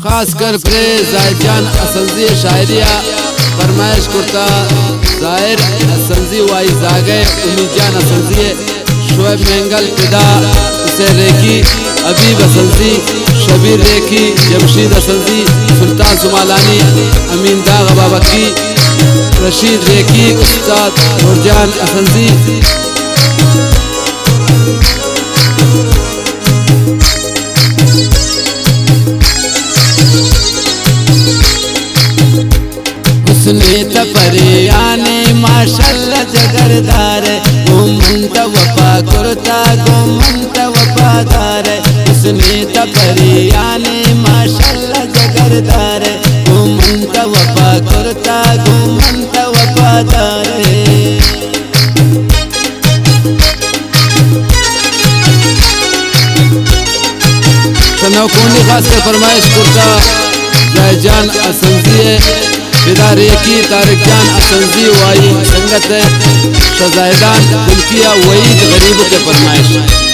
खास कर प्रे जायजान असंजी शायरिया फरमाइश करता जाहिर असंजी वाई जागे उम्मीजान असंजी शोएब मेंगल पिदा उसे रेखी अबीब असंजी शबीर रेखी जमशीद असंजी सुल्तान सुमालानी अमीन दाग बाबकी रशीद रेखी उस्ताद नूरजान असंजी उसने तपरे आने माशाल्लाह जगरदार घूमंत वफा करता घूमंत वफादार उसने तपरे आने माशाल्लाह जगरदार घूमंत वफा करता घूमंत वफादार तनौकोनी खास कर फरमाइश करता जायजान असंजी बिदा रेखी तारिक जान असंजी वाई संगत शजायदान गुलकिया वईद गरीब के फरमाइश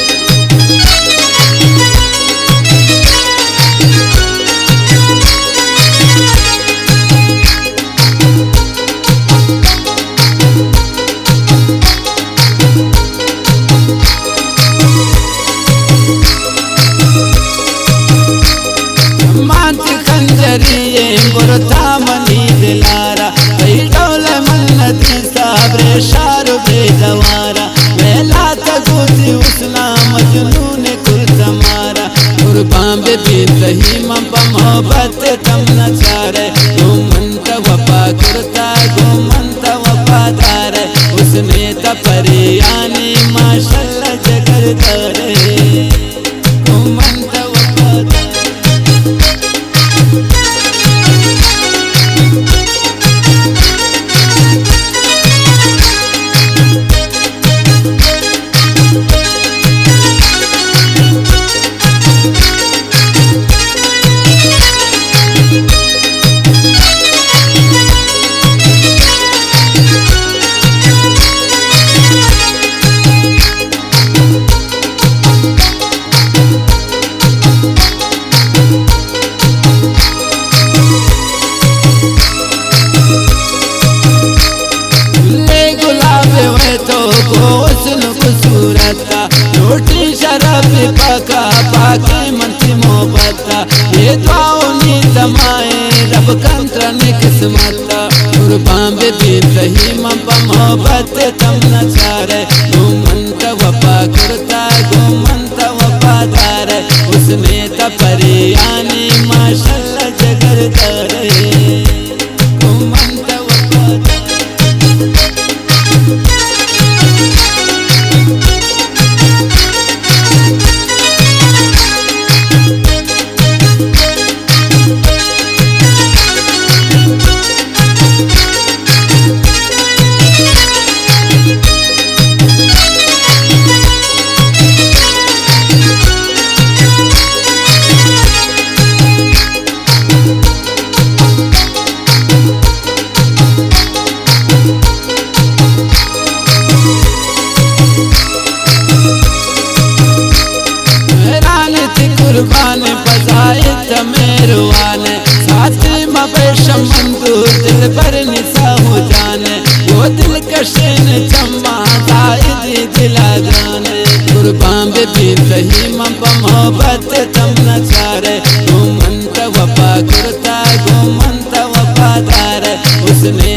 मनी दिलारा डोल मन्नती साबरे शारू बेजवारा मेला तगुती उसना मजनून कुर्ता मारा कुर्बान बेबीन तही मम्पा मोहब्बत तम नचारे घूमंत वफा करता घूमंत वफादार उसने तपरे आने माशाल्लाह जगरदार घूमंत वफादार रोटी शराब पका पाके मनती मोहब्बता ये दुआओं तमाए रब कंत्रन किस्मता कुर्बान बेबीन तही मम्पा मोहब्बत तम नचारे घूमंत वफा करता घूमंत वफादार उसने तपरे आने माशाल्लाह जगरदार घूमंत वफादार कुर्बान बजाए तमेरवान साथी मबेशम मंदूर दिल पर निसा हो जाने वो दिल कशेन चम्मा दायद दिला जाने कुर्बान बेबीन तही मम्पा मोहब्बत तम नचारे घूमंत वफा करता घूमंत वफादार उसने